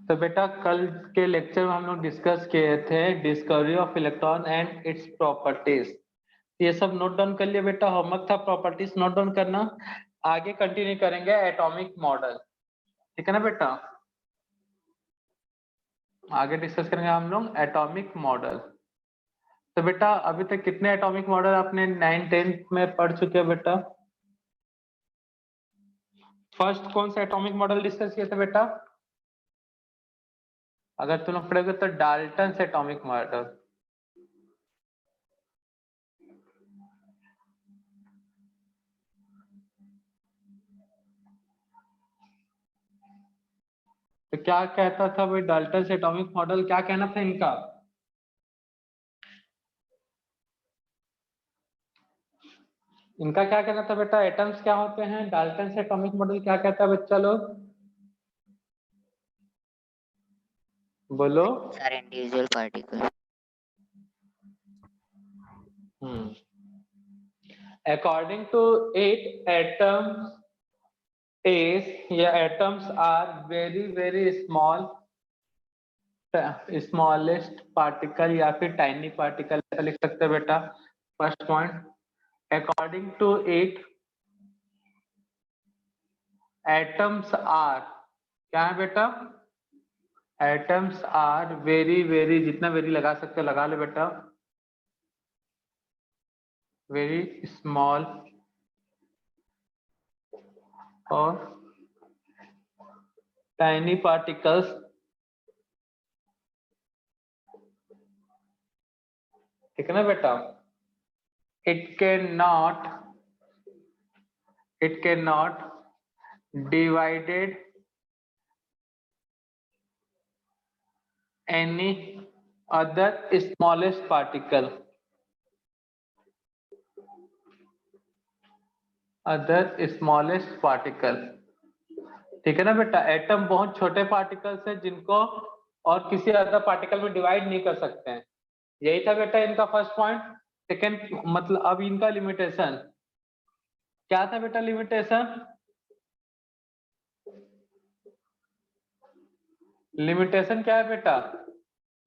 तो बेटा कल के लेक्चर में हम लोग डिस्कस किए थे discovery of electron and its properties. ये सब नोट डाउन कर लिया बेटा, होमवर्क था प्रॉपर्टीज नोट डाउन करना। आगे कंटिन्यू करेंगे एटॉमिक मॉडल, ठीक है ना बेटा। आगे डिस्कस करेंगे हम लोग एटॉमिक मॉडल। तो बेटा अभी तक कितने एटॉमिक मॉडल आपने 9th-10th में पढ़ चुके हो बेटा? फर्स्ट कौन सा एटॉमिक मॉडल डिस्कस किया था बेटा? अगर तुम लोग पढ़ोगे तो डाल्टन से एटॉमिक मॉडल। तो क्या कहता था भाई डाल्टन से एटॉमिक मॉडल, क्या कहना था इनका? इनका क्या कहना था बेटा? एटम्स क्या होते हैं? डाल्टन से एटॉमिक मॉडल क्या कहता है बच्चा लोग? बोलो। Sir individual particle. According to it, atoms atoms are very small, smallest particle या फिर tiny particle ऐसा लिख सकते हैं बेटा। First point, according to it, atoms are क्या है बेटा? atoms are very, जितना वेरी लगा सकते हो लगा लो बेटा, very small और tiny particles, ठीक है ना बेटा। it cannot divided any other smallest particle, ठीक है ना बेटा। एटम बहुत छोटे पार्टिकल्स है जिनको और किसी अदर पार्टिकल में डिवाइड नहीं कर सकते हैं। यही था बेटा इनका फर्स्ट पॉइंट। सेकेंड मतलब अब इनका लिमिटेशन क्या था बेटा? लिमिटेशन क्या है बेटा?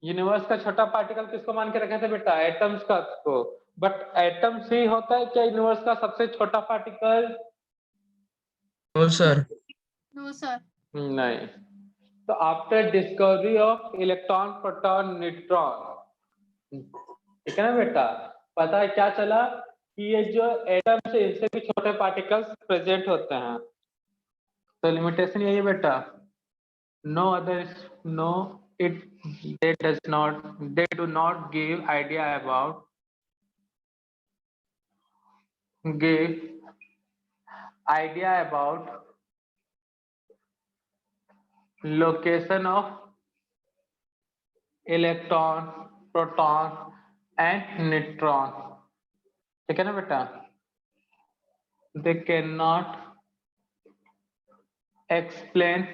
यूनिवर्स का छोटा पार्टिकल किसको मान के रखे थे बेटा? एटम्स का को। बट एटम्स ही होता है क्या यूनिवर्स का सबसे छोटा पार्टिकल? No sir. नहीं। तो after discovery of electron, proton, neutron, ठीक है ना बेटा, पता है क्या चला कि ये जो एटम्स है इनसे भी छोटे पार्टिकल्स प्रेजेंट होते हैं। तो लिमिटेशन यही है बेटा, no other, no it, they do not give idea about location of electron, proton and neutron, ठीक है ना बेटा। They can not explain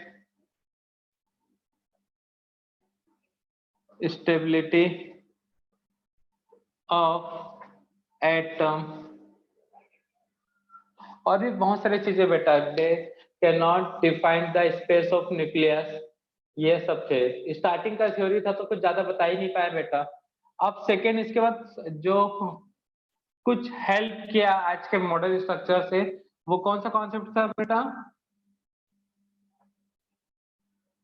stability of atom, और भी बहुत सारी चीजें बेटा। They can not define the space of nucleus, ये सब थे। स्टार्टिंग का थ्योरी था तो कुछ ज्यादा बता ही नहीं पाया बेटा। अब सेकेंड, इसके बाद जो कुछ हेल्प किया आज के मॉडल स्ट्रक्चर से, वो कौन सा कॉन्सेप्ट था बेटा?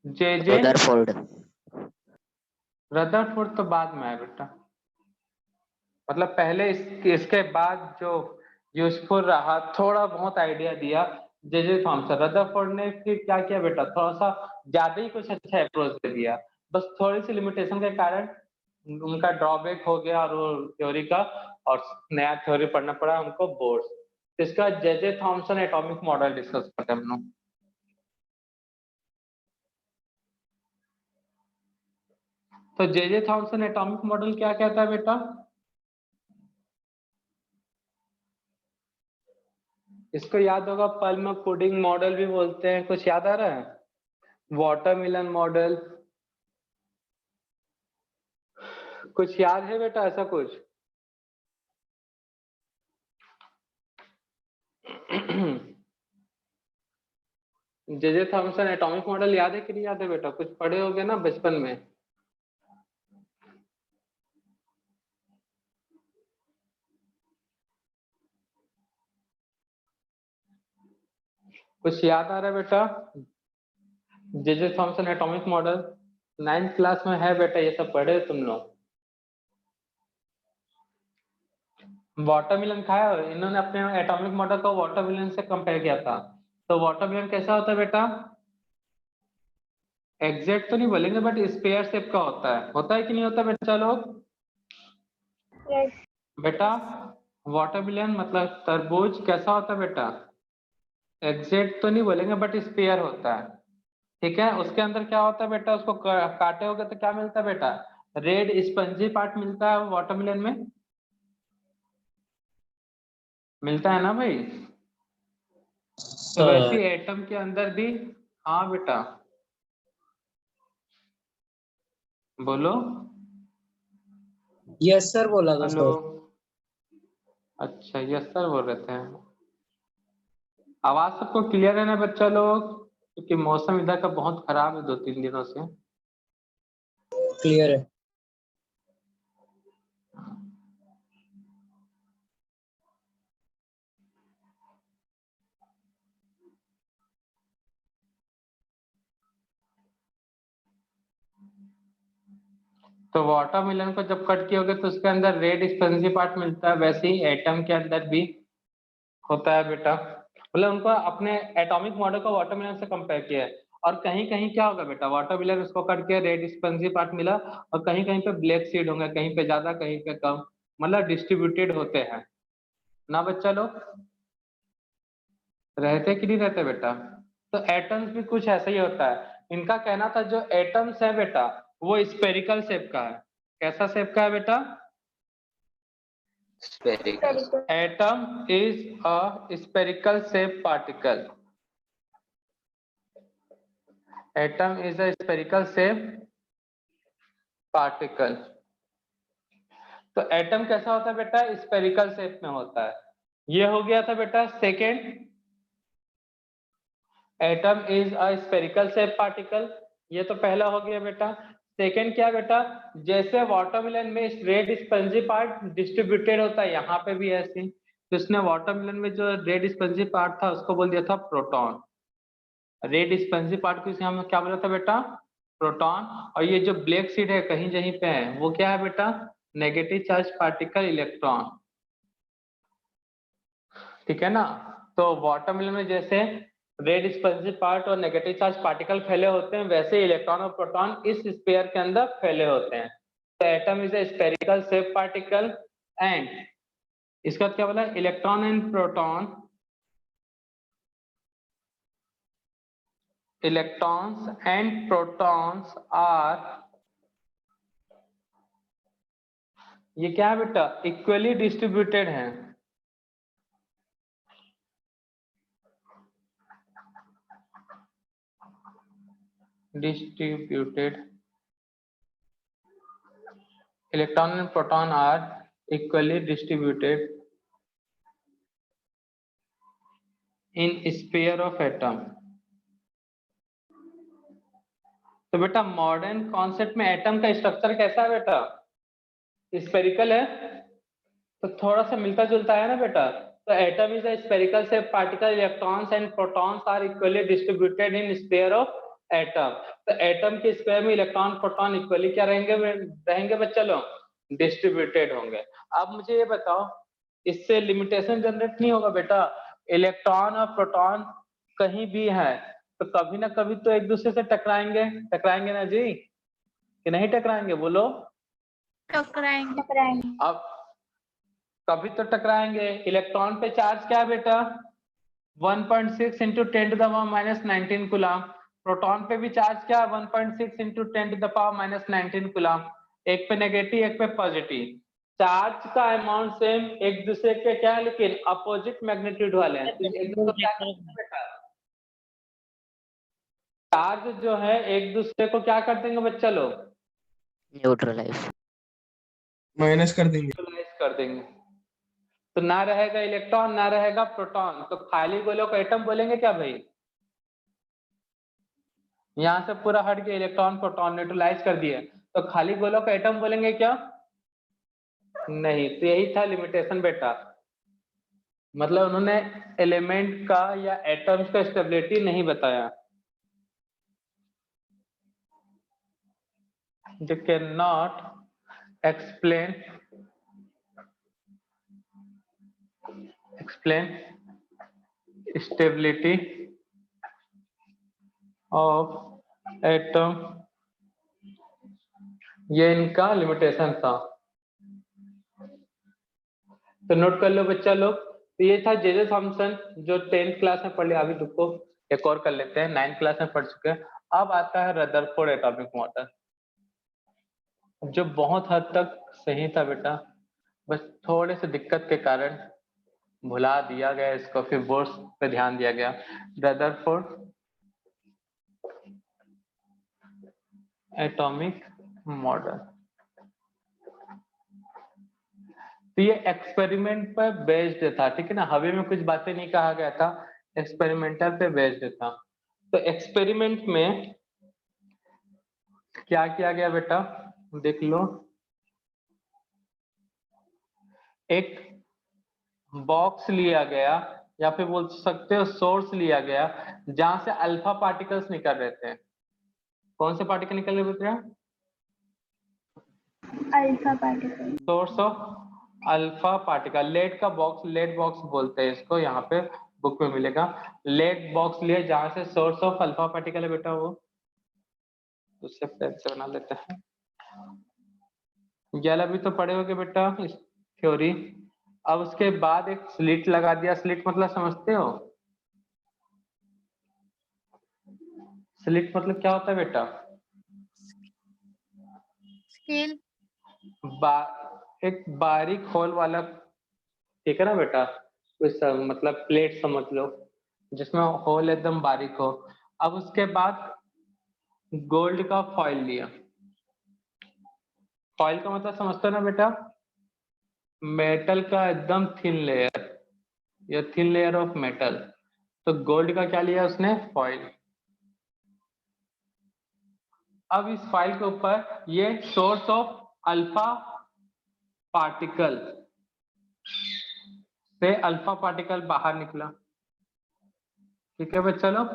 जे रदरफोर्ड तो बाद में आया बेटा, मतलब पहले इसके बाद जो यूजफुल रहा, थोड़ा बहुत आइडिया दिया जे थॉमसन। रदरफोर्ड ने फिर क्या किया बेटा, थोड़ा सा ज्यादा ही कुछ अच्छा अप्रोच दे दिया, बस थोड़ी सी लिमिटेशन के कारण उनका ड्रॉबैक हो गया और वो थ्योरी का, और नया थ्योरी पढ़ना पड़ा उनको बोर्ड। इसका J Thomson atomic model discuss करते हैं हम लोग। तो जे थॉमसन एटॉमिक मॉडल क्या कहता है बेटा? इसको याद होगा, पल्म पुडिंग मॉडल भी बोलते हैं, कुछ याद आ रहा है? वाटरमेलन मॉडल, कुछ याद है बेटा ऐसा कुछ? जे थॉमसन एटॉमिक मॉडल याद है कि नहीं याद है बेटा? कुछ पढ़े होगे ना बचपन में। कुछ याद आ रहा है बेटा? J Thomson atomic model 9th class में है बेटा, ये सब पढ़े हो तुम लोग। वाटरमेलन खाया हो? इन्होंने अपने एटॉमिक मॉडल को वाटरमेलन से कंपेयर किया था। तो वाटरमेलन कैसा होता है बेटा? एग्जैक्ट तो नहीं बोलेंगे बट स्पेयर शेप का होता है कि नहीं होता बेटा लोग? बेटा वाटरमेलन मतलब तरबूज कैसा होता है बेटा? एग्जैक्ट तो नहीं बोलेंगे बट स्पेयर होता है। ठीक है, उसके अंदर क्या होता है बेटा? उसको काटे होगे तो क्या मिलता है बेटा? रेड स्पंजी पार्ट मिलता है वाटरमेलन में, मिलता है ना भाई? तो वैसे एटम के अंदर भी। हाँ बेटा बोलो। यस सर बोला था हेलो। सर। अच्छा यस सर बोल रहे थे। आवाज सबको क्लियर है ना बच्चा लोग? क्योंकि मौसम इधर का बहुत खराब है 2-3 दिनों से। क्लियर है। तो वाटरमेलन को जब कट कियोगे तो उसके अंदर रेड स्पंजी पार्ट मिलता है, वैसे ही एटम के अंदर भी होता है बेटा। मतलब उनको अपने एटॉमिक मॉडल को वाटरमेलन से कंपेयर किया है। और कहीं कहीं क्या होगा बेटा? वाटरमेलन उसको कट के रेड स्पंजी पार्ट मिला, और कहीं कहीं पे ब्लैक सीड होंगे, कहीं पे ज्यादा कहीं पे कम, मतलब डिस्ट्रीब्यूटेड होते हैं ना बच्चा लोग? रहते कि नहीं रहते बेटा? तो एटम्स भी कुछ ऐसा ही होता है। इनका कहना था जो एटम्स है बेटा वो स्पेरिकल शेप का है। कैसा शेप का है बेटा? Spherical. Atom is a spherical shape particle. Atom is a spherical shape particle. तो एटम कैसा होता है बेटा? स्पेरिकल शेप में होता है। ये हो गया था बेटा second, atom is a spherical shape particle. ये तो पहला हो गया बेटा। सेकेंड क्या बेटा? जैसे वाटरमेलन में रेड स्पंजी पार्ट डिस्ट्रीब्यूटेड होता है, यहाँ पे भी ऐसे। तो इसने वाटरमेलन में जो रेड स्पंजी पार्ट था उसको बोल दिया था प्रोटॉन। रेड स्पंजी पार्ट को इसे हम क्या बोला था बेटा? प्रोटॉन। और ये जो ब्लैक सीड है कहीं जहीं पे है वो क्या है बेटा? Negative charge particle, electron. ठीक है ना? तो वाटरमेलन में जैसे रेड स्पंजी पार्ट और नेगेटिव चार्ज पार्टिकल फैले होते हैं, वैसे इलेक्ट्रॉन और प्रोटॉन इस स्फीयर के अंदर फैले होते हैं। तो atom is a spherical shape particle and इसका क्या बोला? Electron and proton, electrons and protons are, ये क्या है बेटा? इक्वली डिस्ट्रीब्यूटेड है। Distributed, electron and proton are equally distributed in sphere of atom। तो बेटा मॉडर्न कॉन्सेप्ट में एटम का स्ट्रक्चर कैसा है बेटा? स्पेरिकल है। तो थोड़ा सा मिलता जुलता है ना बेटा? तो atom is a spherical shape particle, electrons and protons are equally distributed in sphere of atom. तो एटम के स्फीयर में इलेक्ट्रॉन प्रोटॉन इक्वली क्या रहेंगे बच्चा लोग? डिस्ट्रीब्यूटेड होंगे। अब मुझे ये बताओ, इससे लिमिटेशन जनरेट नहीं होगा बेटा? इलेक्ट्रॉन और प्रोटॉन कहीं भी है तो कभी ना कभी तो एक दूसरे से टकराएंगे, टकराएंगे ना जी? कि नहीं टकराएंगे? बोलो। टकराएंगे। अब कभी तो टकराएंगे। इलेक्ट्रॉन पे चार्ज क्या है बेटा? 1.6 into 10 to the power minus 19 coulomb. Proton पे भी चार्ज क्या है? 1.6 into 10 to the power minus 19 coulomb. एक पे नेगेटिव एक पे पॉजिटिव। चार्ज का अमाउंट सेम, एक दूसरे के क्या है लेकिन अपोजिट मैग्नीट्यूड वाले हैं। तो एक दूसरे को क्या करते हैं बेटा? चार्ज जो है एक दूसरे को क्या कर देंगे बच्चा लोग? Neutralize. माइनस कर देंगे। न्यूट्रलाइज कर देंगे। तो ना रहेगा इलेक्ट्रॉन ना रहेगा प्रोटॉन, तो खाली गोलों को एटम बोलेंगे क्या भाई? यहाँ से पूरा हट के इलेक्ट्रॉन प्रोटॉन न्यूट्रलाइज कर दिए, तो खाली गोलों का एटम बोलेंगे क्या? नहीं, तो यही था लिमिटेशन बेटा। मतलब उन्होंने एलिमेंट का या एटम्स का स्टेबिलिटी नहीं बताया। They cannot explain stability of atom, ये इनका लिमिटेशन था। तो नोट कर लो बच्चा लोग, तो ये था जे थॉमसन जो 10th क्लास में पढ़ लिया। अभी रुको एक और कर लेते हैं, 9th क्लास में पढ़ चुके हैं। अब आता है रदरफोर्ड एटॉमिक मॉडल, जो बहुत हद तक सही था बेटा, बस थोड़े से दिक्कत के कारण भुला दिया गया इसको, फिर बोर्ड्स पे ध्यान दिया गया। रदरफोर्ड एटॉमिक मॉडल, तो ये एक्सपेरिमेंट पर बेस्ड था, ठीक है ना, हवे में कुछ बातें नहीं कहा गया था, एक्सपेरिमेंटल पे बेस्ड था। तो एक्सपेरिमेंट में क्या किया गया बेटा, देख लो। एक बॉक्स लिया गया, या फिर बोल सकते हो सोर्स लिया गया, जहां से अल्फा पार्टिकल्स निकल रहे थे। कौन से पार्टिकल निकल रहे थे? Alpha particle. Source of alpha particle, lead का बॉक्स, लेड बॉक्स बोलते हैं इसको, यहाँ पे बुक में मिलेगा। लेड बॉक्स लिए जहां से सोर्स ऑफ अल्फा पार्टिकल है बेटा, वो उससे पेन से बना लेते हैं। ये भी तो पढ़े होगे बेटा थ्योरी। अब उसके बाद एक स्लिट लगा दिया। स्लिट मतलब समझते हो? स्लिट मतलब क्या होता है बेटा? स्केल। एक बारीक होल वाला, ठीक है ना बेटा, कुछ मतलब प्लेट समझ लो जिसमें होल एकदम बारीक हो। अब उसके बाद गोल्ड का फॉइल लिया। फॉइल का मतलब समझते हो ना बेटा? मेटल का एकदम थिन लेयर, या थिन लेयर ऑफ मेटल। तो गोल्ड का क्या लिया उसने? फॉइल। अब इस फाइल के ऊपर ये सोर्स ऑफ अल्फा पार्टिकल से अल्फा पार्टिकल बाहर निकला, ठीक है बच्चा लोग।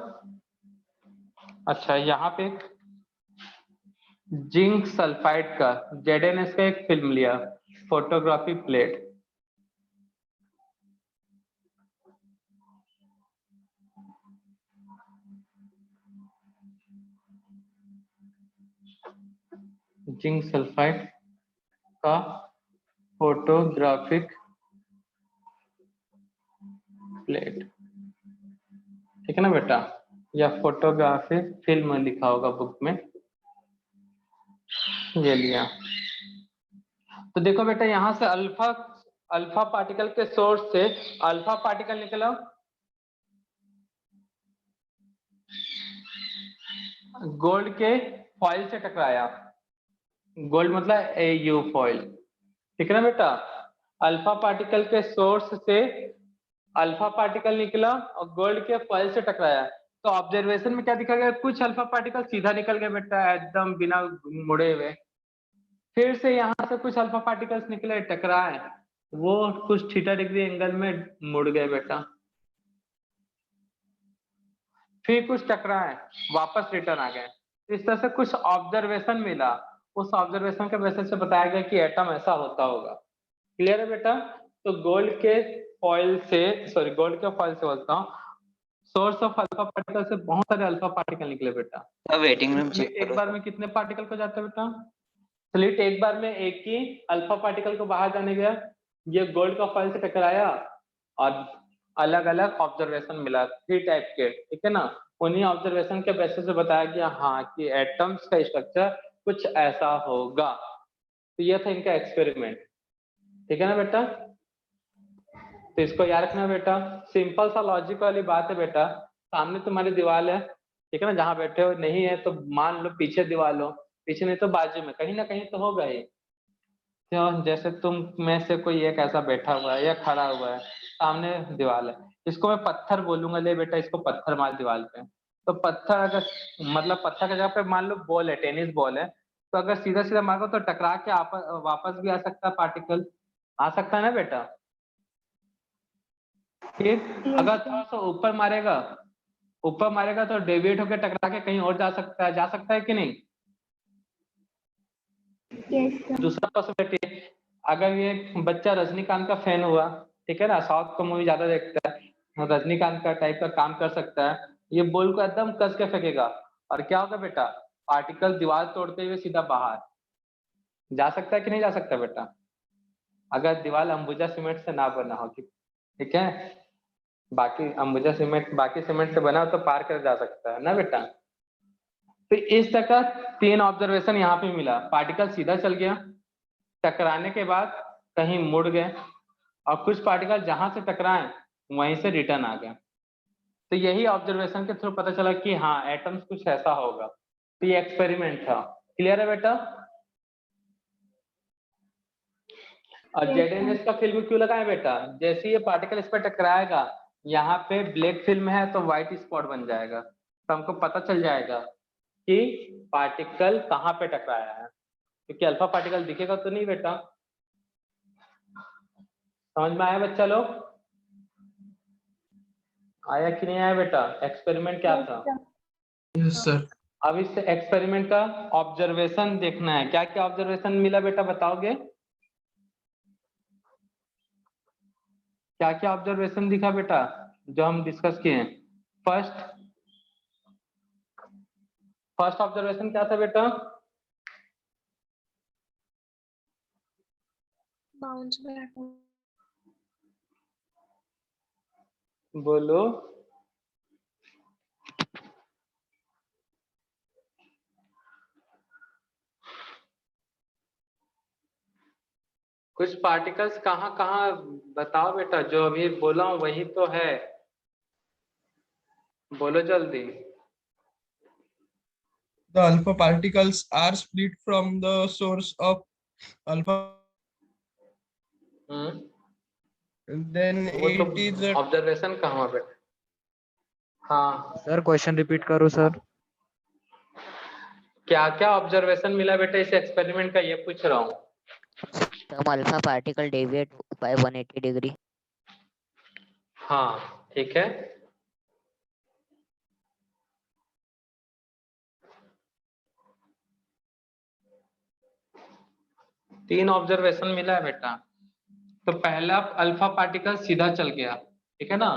अच्छा, यहाँ पे एक जिंक सल्फाइड का ZnS का एक फिल्म लिया, फोटोग्राफी प्लेट। जिंक सल्फाइड का फोटोग्राफिक प्लेट, ठीक है ना बेटा, या फोटोग्राफिक फिल्म लिखा होगा बुक में, ये लिया। तो देखो बेटा, यहां से अल्फा पार्टिकल के सोर्स से अल्फा पार्टिकल निकला, गोल्ड के फॉइल से टकराया। गोल्ड मतलब AU फॉइल, ठीक है ना बेटा। अल्फा पार्टिकल के सोर्स से अल्फा पार्टिकल निकला और गोल्ड के फॉइल से टकराया। तो ऑब्जर्वेशन में क्या दिखा गया? कुछ अल्फा पार्टिकल सीधा निकल गया बेटा, एकदम बिना मुड़े हुए। फिर से यहाँ से कुछ अल्फा पार्टिकल्स निकले, टकराए, वो कुछ θ डिग्री एंगल में मुड़ गए बेटा। फिर कुछ टकराए, वापस रिटर्न आ गए। इस तरह से कुछ ऑब्जर्वेशन मिला, उस ऑब्जर्वेशन के बेसिस से बताया गया कि एटम ऐसा होता होगा। क्लियर है बेटा? तो गोल्ड के फॉइल से बोलता हूँ, सोर्स ऑफ अल्फा पार्टिकल से बहुत सारे अल्फा पार्टिकल निकले बेटा। वेटिंग रूम चेक एक करो। बार में कितने पार्टिकल को जाते हैं बेटा? स्लिट एक बार में एक ही अल्फा पार्टिकल को बाहर जाने गया, ये गोल्ड का फॉइल से टकराया और अलग अलग ऑब्जर्वेशन मिला 3 टाइप के, ठीक है ना। उन्हीं ऑब्जर्वेशन के बेसिस से बताया गया हाँ कि एटम्स का स्ट्रक्चर कुछ ऐसा होगा। तो ये था इनका एक्सपेरिमेंट, ठीक है ना बेटा। तो इसको याद रखना बेटा, सिंपल सा लॉजिक वाली बात है बेटा। सामने तुम्हारी दीवार है, ठीक है ना, जहाँ बैठे हो, नहीं है तो मान लो पीछे दीवार हो, पीछे नहीं तो बाजू में, कहीं ना कहीं तो होगा ही। क्यों? जैसे तुम में से कोई एक ऐसा बैठा हुआ है या खड़ा हुआ है, सामने दीवार है, इसको मैं पत्थर बोलूंगा, ले बेटा इसको पत्थर मार दीवार पे, तो पत्थर अगर मतलब पत्थर की जगह पे मान लो बॉल है, टेनिस बॉल है, तो अगर सीधा सीधा मारो तो टकरा के वापस भी आ सकता है पार्टिकल, आ सकता है ना बेटा। ठीक, Yes, अगर sir. थोड़ा सा ऊपर मारेगा तो डेविएट होकर टकरा के कहीं और जा सकता है कि नहीं। Yes, sir. दूसरा पॉसिबिलिटी, अगर ये बच्चा रजनीकांत का फैन हुआ, ठीक है ना, साउथ का मूवी ज्यादा देखता है, रजनीकांत का टाइप का काम कर सकता है, ये बॉल को एकदम कस के फेंकेगा और क्या होगा बेटा, पार्टिकल दीवार तोड़ते हुए सीधा बाहर जा सकता है कि नहीं जा सकता बेटा, अगर दीवार अंबुजा सीमेंट से ना बना हो। ठीक है, बाकी अंबुजा सीमेंट बाकी सीमेंट से बना हो तो पार कर जा सकता है ना बेटा। तो इस तरह का 3 ऑब्जर्वेशन यहाँ पे मिला, पार्टिकल सीधा चल गया, टकराने के बाद कहीं मुड़ गए, और कुछ पार्टिकल जहां से टकराए वहीं से रिटर्न आ गए। तो यही ऑब्जर्वेशन के थ्रू पता चला कि हाँ एटम्स कुछ ऐसा होगा। तो ये एक्सपेरिमेंट था। क्लियर है बेटा। और Yes, जेडएनएस का फिल्म क्यों लगाए बेटा, जैसे ये पार्टिकल इस पर टकराएगा, यहाँ पे ब्लैक फिल्म है तो व्हाइट स्पॉट बन जाएगा, तो हमको पता चल जाएगा कि पार्टिकल कहाँ पे टकराया है, क्योंकि अल्फा पार्टिकल दिखेगा तो नहीं बेटा। समझ में आया बच्चा लोग, आया कि नहीं आया बेटा, एक्सपेरिमेंट क्या Yes, था। sir. Yes sir. अब इस एक्सपेरिमेंट का ऑब्जर्वेशन देखना है, क्या क्या ऑब्जर्वेशन मिला बेटा बताओगे, क्या क्या ऑब्जर्वेशन दिखा बेटा जो हम डिस्कस किए हैं। फर्स्ट ऑब्जर्वेशन क्या था बेटा, Bounce back. बोलो। कुछ पार्टिकल्स कहाँ कहाँ बताओ बेटा, जो अभी बोला हूं वही तो है, बोलो जल्दी। The alpha particles are split from the source of alpha, and then वो तो it is a ऑब्जर्वेशन कहाँ हुआ बेटा। हाँ, सर क्वेश्चन रिपीट करो सर। क्या क्या ऑब्जर्वेशन मिला बेटा इस एक्सपेरिमेंट का, ये पूछ रहा हूँ। Some alpha particle deviate by 180 degree. हाँ ठीक है, तीन ऑब्जर्वेशन मिला है बेटा। तो पहला अल्फा पार्टिकल सीधा चल गया, ठीक है ना,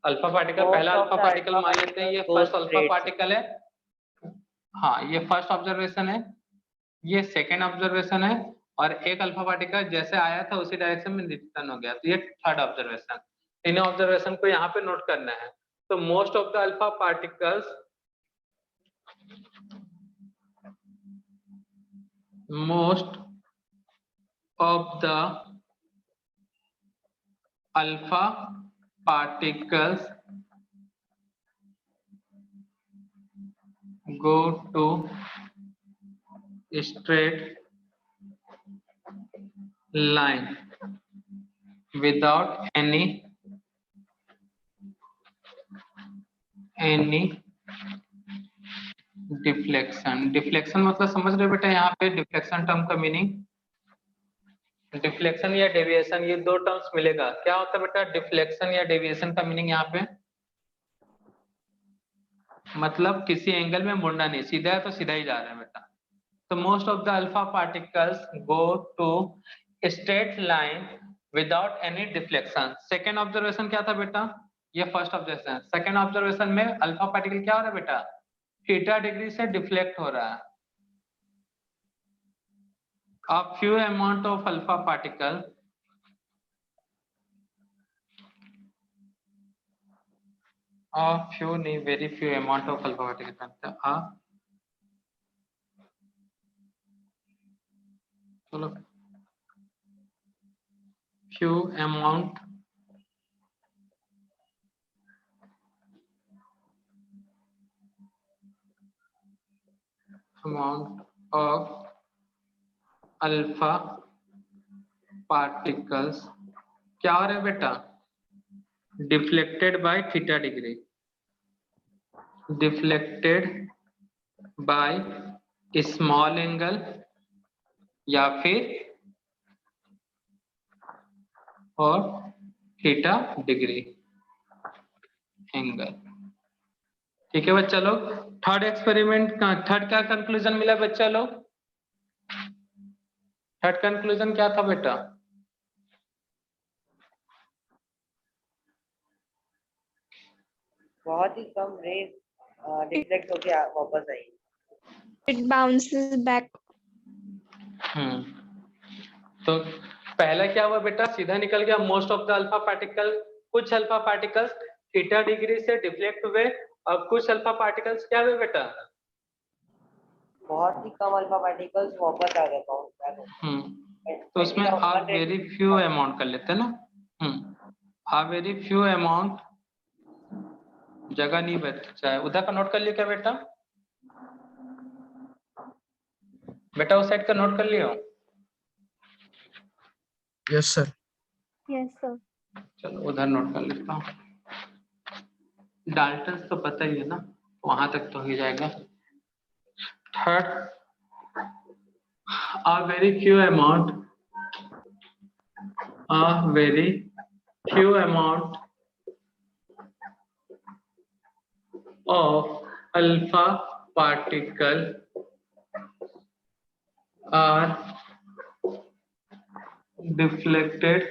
अल्फा पार्टिकल, पहला अल्फा पार्टिकल मान लेते हैं, ये फर्स्ट अल्फा पार्टिकल है। हाँ ये फर्स्ट ऑब्जर्वेशन है, ये सेकेंड ऑब्जर्वेशन है, और एक अल्फा पार्टिकल जैसे आया था उसी डायरेक्शन में रिटर्न हो गया, तो ये थर्ड ऑब्जर्वेशन। इन ऑब्जर्वेशन को यहाँ पे नोट करना है। तो most of the alpha particles, most of the alpha particles go to straight line without any deflection. Deflection मतलब समझ रहे हो बेटा, यहाँ पे डिफ्लेक्शन टर्म का मीनिंग, डिफ्लेक्शन या डेविएशन, ये दो टर्म्स मिलेगा। क्या होता है बेटा डिफ्लेक्शन या डेविएशन का मीनिंग यहाँ पे, मतलब किसी एंगल में मुड़ना नहीं, सीधा है तो सीधा ही जा रहा है बेटा। तो most of the alpha particles go to straight line without any deflection. Second observation क्या था बेटा, ये फर्स्ट ऑब्जर्वेशन। सेकेंड ऑब्जर्वेशन में अल्फा पार्टिकल क्या हो रहा है बेटा, थीटा डिग्री से डिफ्लेक्ट हो रहा है। A few amount of alpha particle few नहीं, very few amount of alpha particle चलो, few amount of alpha particles क्या हो रहा है बेटा, deflected by theta degree. Deflected by small angle या फिर और थीटा डिग्री एंगल। ठीक है बच्चा लोग, थर्ड एक्सपेरिमेंट का थर्ड क्या कंक्लूजन मिला बच्चा लोग? थर्ड कंक्लूजन क्या था बेटा? बहुत ही कम रेज डिफ्लेक्ट होके वापस आई। It bounces back. तो पहला क्या हुआ बेटा? सीधा निकल गया most of the alpha particle, कुछ अल्फा पार्टिकल्स थीटा डिग्री से डिफ्लेक्ट हुए और कुछ अल्फा पार्टिकल्स क्या हुए बेटा? बहुत ही कम अल्फा पार्टिकल्स वापस आ गए बाउंस बैक। तो उसमें आ वेरी फ्यू अमाउंट कर लेते हैं ना। आ वेरी फ्यू अमाउंट, जगह नहीं बचा है, उधर का नोट कर लिया क्या बेटा? बेटा उस साइड का नोट कर लियो। Yes, sir. Yes, sir. चलो उधर नोट कर लेता हूँ। डाल्टन तो पता ही है ना, वहां तक तो हो जाएगा। Third, a very few amount of alpha particle are deflected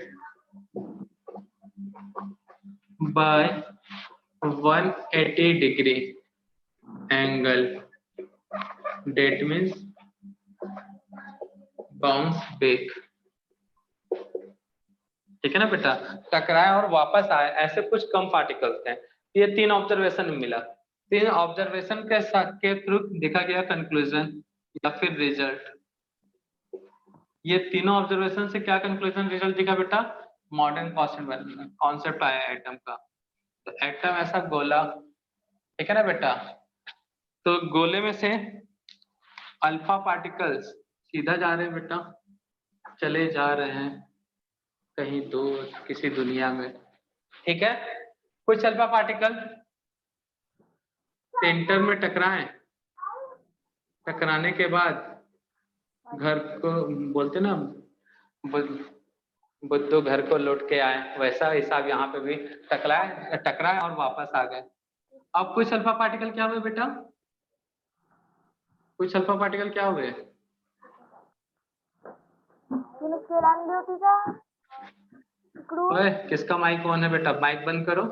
by 180 degree angle. That means bounce back. ठीक है ना बेटा? टकराए और वापस आए, ऐसे कुछ कम पार्टिकल्स हैं। ये तीन ऑब्जर्वेशन मिला, तीन ऑब्जर्वेशन के साथ के थ्रू देखा गया कंक्लूजन या फिर रिजल्ट। ये तीनों ऑब्जर्वेशन से क्या कंक्लूजन रिजल्ट दिखा बेटा? मॉडर्न कॉन्सेप्ट आया एटम का। तो एटम ऐसा गोला, ठीक है ना बेटा? तो गोले में से अल्फा पार्टिकल्स सीधा जा रहे हैं बेटा, चले जा रहे हैं कहीं दूर किसी दुनिया में। ठीक है, कुछ अल्फा पार्टिकल सेंटर में टकराए, टकराने के बाद घर को बोलते ना, बुद्धू घर को लौट के आए, वैसा हिसाब यहाँ पे भी टकराए और वापस आ गए। अब कुछ अल्फा पार्टिकल क्या हुए बेटा? कुछ अल्फा पार्टिकल क्या हुए? ओए, किसका माइक ऑन है बेटा? माइक बंद करो।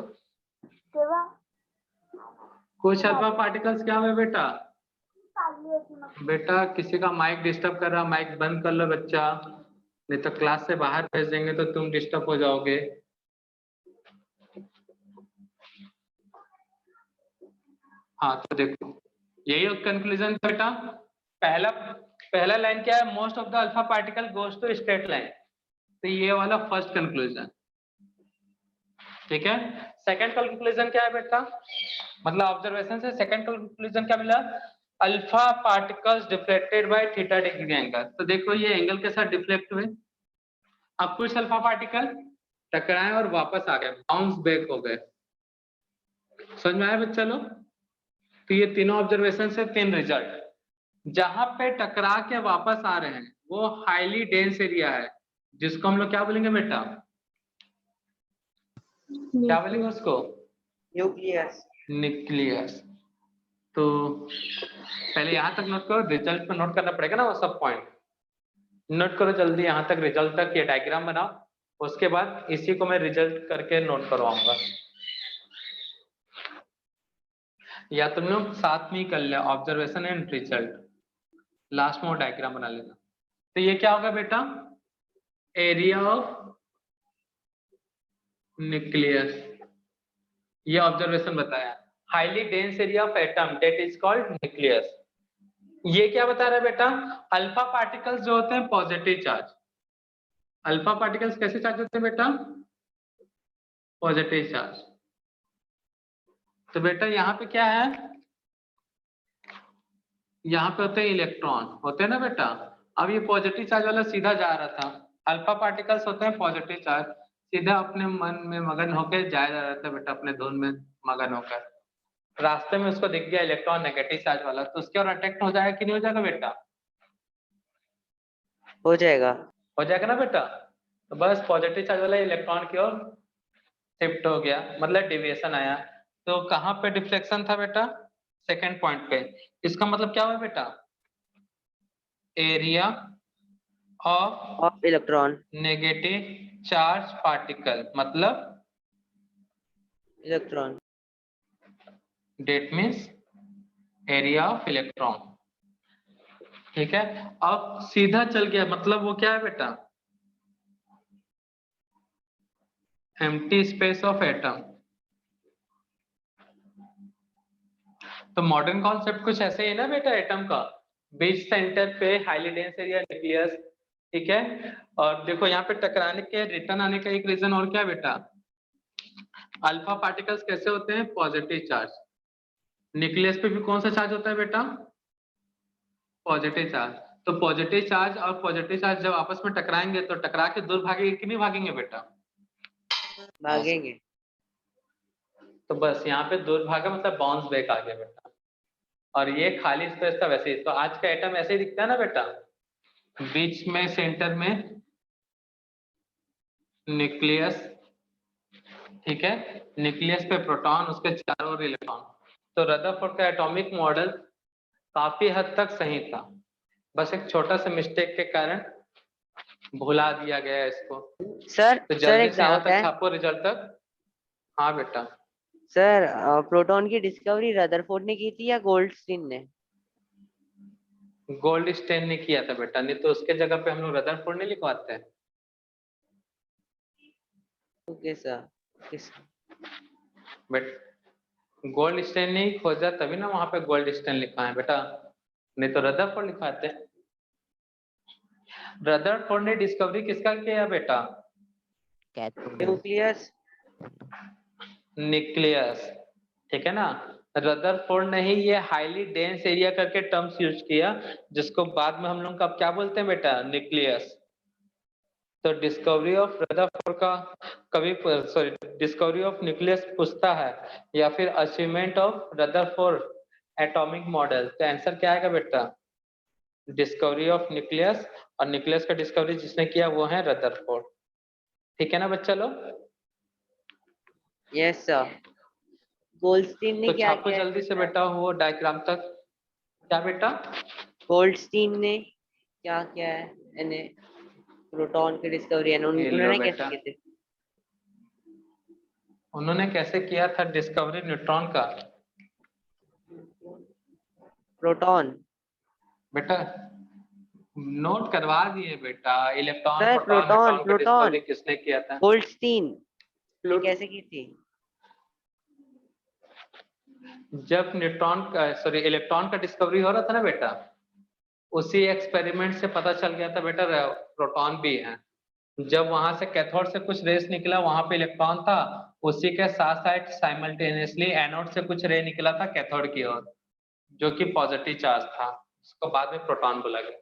कुछ अल्फा पार्टिकल्स क्या हुए बेटा? बेटा किसी का माइक डिस्टर्ब कर रहा, माइक बंद कर लो बच्चा, नहीं तो क्लास से बाहर भेज देंगे तो तुम डिस्टर्ब हो जाओगे। हाँ तो देखो, यही कंक्लूजन बेटा। पहला लाइन क्या है? Most of the alpha particle goes to straight line. तो ये वाला फर्स्ट कंक्लूजन। ठीक है, सेकंड कंक्लूजन क्या है बेटा? मतलब ऑब्जर्वेशन से सेकंड कंक्लूजन क्या मिला? Alpha particles deflected by theta degree angle. तो देखो ये एंगल के साथ डिफ्लेक्ट हुए। अब कुछ अल्फा पार्टिकल टकराए और वापस आ गए, बाउंस बैक हो गए। समझ में आया बच्चा लोग? तो ये तीनों ऑब्जर्वेशन से तीन रिजल्ट। जहां पे टकरा के वापस आ रहे हैं वो हाईली डेंस एरिया है, जिसको हम लोग क्या बोलेंगे बेटा? क्या बोलेंगे उसको? न्यूक्लियस। न्यूक्लियस। तो पहले यहाँ तक नोट करो, रिजल्ट पे नोट करना पड़ेगा ना वो सब पॉइंट। नोट करो जल्दी यहाँ तक, रिजल्ट तक ये डायग्राम बनाओ, उसके बाद इसी को मैं रिजल्ट करके नोट करवाऊंगा, या तुम लोग साथ में ही कर लिया ऑब्जर्वेशन एंड रिजल्ट, लास्ट में वो डायग्राम बना लेना। तो ये क्या होगा बेटा? एरिया ऑफ न्यूक्लियस, ये ऑब्जर्वेशन बताया। Highly dense area of atom that is called nucleus. ये क्या बता रहा है बेटा? अल्फा पार्टिकल्स जो होते हैं पॉजिटिव चार्ज। अल्फा पार्टिकल्स कैसे चार्ज होते हैं बेटा? Positive charge. तो बेटा यहाँ पे क्या है? यहाँ पे होते हैं इलेक्ट्रॉन, होते हैं ना बेटा। अब ये पॉजिटिव चार्ज वाला सीधा जा रहा था, अल्फा पार्टिकल्स होते हैं पॉजिटिव चार्ज, सीधा अपने मन में मगन होकर जाया जा रहा था बेटा, अपने धुन में मगन होकर। रास्ते में उसको दिख गया इलेक्ट्रॉन नेगेटिव चार्ज वाला, तो उसके और अट्रैक्ट हो जाएगा कि नहीं हो जाएगा बेटा? हो जाएगा। हो जाएगा ना बेटा। तो बस पॉजिटिव चार्ज वाला इलेक्ट्रॉन की ओर शिफ्ट हो गया, मतलब डेविएशन आया। तो कहाँ पे डिफ्लेक्शन था बेटा? सेकंड पॉइंट पे। इसका मतलब क्या हुआ बेटा? Area of of electron, negative charge particle, मतलब electron. That means area of electron. ठीक है, अब सीधा चल गया, मतलब वो क्या है बेटा? Empty space of atom. तो मॉडर्न कॉन्सेप्ट कुछ ऐसे ही है ना बेटा एटम का, बीच सेंटर पे हाईली डेंस एरिया न्यूक्लियस। ठीक है, और देखो यहाँ पे टकराने के रिटर्न आने का एक रीजन और क्या है बेटा? अल्फा पार्टिकल्स कैसे होते हैं? Positive charge. न्यूक्लियस पे भी कौन सा चार्ज होता है बेटा? Positive charge. तो पॉजिटिव चार्ज और पॉजिटिव चार्ज जब आपस में टकराएंगे तो टकरा के दूर भागेंगे कि नहीं भागेंगे बेटा? भागेंगे। तो बस यहाँ पे दूर भागा मतलब बाउंस बैक आ गया बेटा। और ये खाली स्पेस था वैसे ही। तो आज का एटम ऐसे ही दिखता है ना बेटा, बीच में सेंटर में न्यूक्लियस। ठीक है, न्यूक्लियस पे प्रोटॉन, उसके चारों ओर इलेक्ट्रॉन। तो रदरफोर्ड का एटॉमिक मॉडल काफी हद तक सही था, बस एक छोटा सा मिस्टेक के कारण भुला दिया गया इसको। सर तो सर जल्दी एक से यहाँ डाउट तक है छापो रिजल्ट तक। हाँ बेटा। सर, प्रोटॉन की डिस्कवरी रदरफोर्ड ने की थी या गोल्डस्टीन ने? गोल्डस्टीन ने किया था बेटा, नहीं तो उसके जगह पे हम लोग रदरफोर्ड नहीं लिखवाते हैं। Okay sir, okay sir. But Goldstein ने खोजा तभी ना वहां पे गोल्डस्टीन लिखा है बेटा, नहीं तो रदरफोर्ड लिखवाते हैं। रदरफोर्ड ने डिस्कवरी किसका किया बेटा? कैथोड। न्यूक्लियस। न्यूक्लियस। ठीक है ना, रदरफोर्ड ने ही ये हाईली डेंस एरिया करके टर्म्स यूज किया, जिसको बाद में हम लोग का क्या बोलते हैं बेटा? न्यूक्लियस। तो डिस्कवरी ऑफ रदरफोर्ड का कभी, सॉरी, डिस्कवरी ऑफ न्यूक्लियस पूछता है या फिर achievement of Rutherford atomic model, तो आंसर क्या आएगा बेटा? Discovery of nucleus. और न्यूक्लियस का डिस्कवरी जिसने किया वो है रदरफोर्ड। ठीक है ना बच्चा लोग? Yes sir. गोल्डस्टीन ने तो क्या छापो किया जल्दी से है? बेटा वो डायग्राम तक। क्या बेटा? गोल्डस्टीन ने क्या किया है? यानी प्रोटॉन की डिस्कवरी है, ये लो उन्होंने कैसे बेटा, किए थे? उन्होंने कैसे किया था डिस्कवरी न्यूट्रॉन का? प्रोटॉन। बेटा नोट करवा दिए बेटा, electron sir proton proton neutron का प्रोटॉन डिस्कवरी किसने किया था? गोल्डस्टीन ने कैसे की थी? जब न्यूट्रॉन का, सॉरी, इलेक्ट्रॉन का डिस्कवरी हो रहा था ना बेटा, उसी एक्सपेरिमेंट से पता चल गया था बेटा प्रोटॉन भी है। जब वहां से कैथोड से कुछ रेस निकला, वहां पे इलेक्ट्रॉन था, उसी के साथ साथ साइमल्टेनियसली एनोड से कुछ रे निकला था कैथोड की ओर, जो कि पॉजिटिव चार्ज था, उसको बाद में प्रोटॉन बोला गया।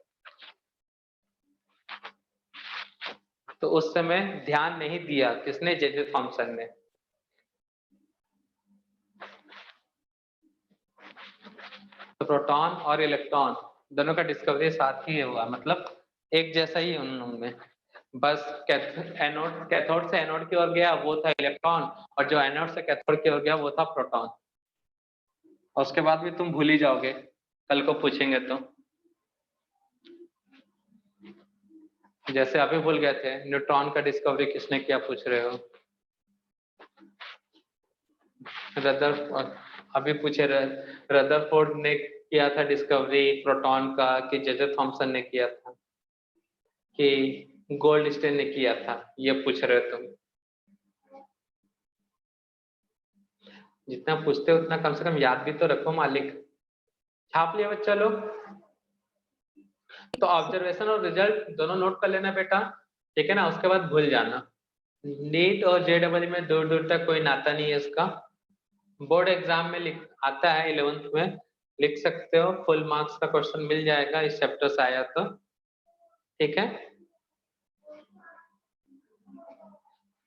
तो उस समय ध्यान नहीं दिया किसने? जे थॉमसन ने। तो प्रोटॉन और इलेक्ट्रॉन दोनों का डिस्कवरी साथ ही हुआ, मतलब एक जैसा ही उन लोगों में, बस एनोड, कैथोड से एनोड की ओर गया वो था इलेक्ट्रॉन, और जो एनोड से कैथोड की ओर गया वो था प्रोटॉन। और उसके बाद भी तुम भूल ही जाओगे, कल को पूछेंगे तो। जैसे अभी भूल गए थे न्यूट्रॉन का डिस्कवरी किसने किया, पूछ रहे हो। अभी पूछे रदरफोर्ड ने किया था डिस्कवरी प्रोटॉन का कि जे थॉमसन ने किया था कि गोल्डस्टीन ने किया था, ये पूछ रहे हो तुम। जितना पूछते हो उतना कम से कम याद भी तो रखो मालिक। छाप लिया बच्चा लोग? तो ऑब्जर्वेशन और रिजल्ट दोनों नोट कर लेना बेटा, ठीक है ना, उसके बाद भूल जाना। नीट और जेडबल में दूर दूर तक कोई नाता नहीं है इसका। बोर्ड एग्जाम में आता है 11th में, लिख सकते हो, फुल मार्क्स का क्वेश्चन मिल जाएगा इस चैप्टर से आया तो। ठीक है,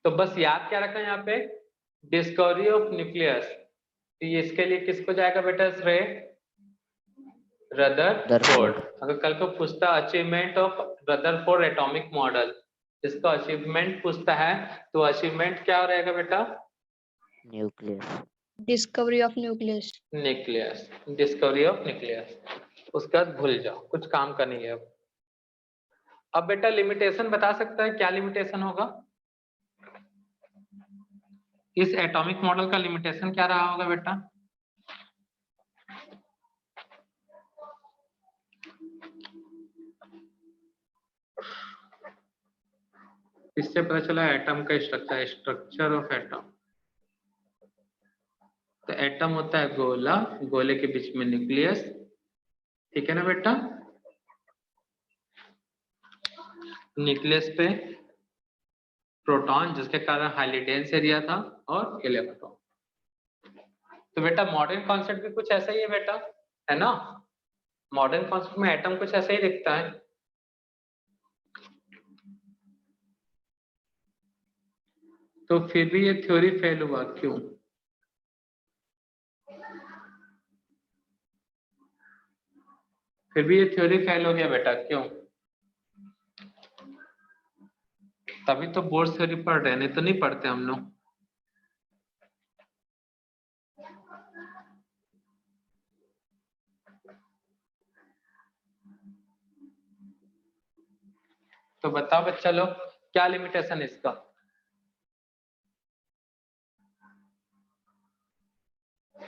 तो बस याद क्या रखना यहाँ पे? डिस्कवरी ऑफ न्यूक्लियस तो ये इसके लिए किसको जाएगा बेटा श्रेय? रदरफोर्ड। अगर कल को पूछता achievement of Rutherford atomic model, इसको अचीवमेंट पूछता है तो अचीवमेंट क्या रहेगा बेटा? Nucleus. Discovery of nucleus. Nucleus, discovery of nucleus. उसके बाद भूल जाओ, कुछ काम का नहीं है। अब बेटा लिमिटेशन बता सकता है, क्या लिमिटेशन होगा इस एटॉमिक मॉडल का? लिमिटेशन क्या रहा होगा बेटा? इससे पता चला एटम का स्ट्रक्चर, स्ट्रक्चर ऑफ एटम। तो एटम होता है गोला, गोले के बीच में न्यूक्लियस, ठीक है ना बेटा? न्यूक्लियस पे प्रोटॉन, जिसके कारण हाईली डेंस एरिया था, और इलेक्ट्रॉन। तो बेटा मॉडर्न कॉन्सेप्ट भी कुछ ऐसा ही है बेटा, है ना? मॉडर्न कॉन्सेप्ट में एटम कुछ ऐसा ही दिखता है। तो फिर भी ये थ्योरी फेल हुआ, क्यों? फिर भी ये थ्योरी फेल हो गया बेटा, क्यों? तभी तो बोर्ड थ्योरी पढ़ रहे हैं, नहीं तो नहीं पढ़ते हम लोग। तो बताओ बच्चा लोग, क्या लिमिटेशन है इसका?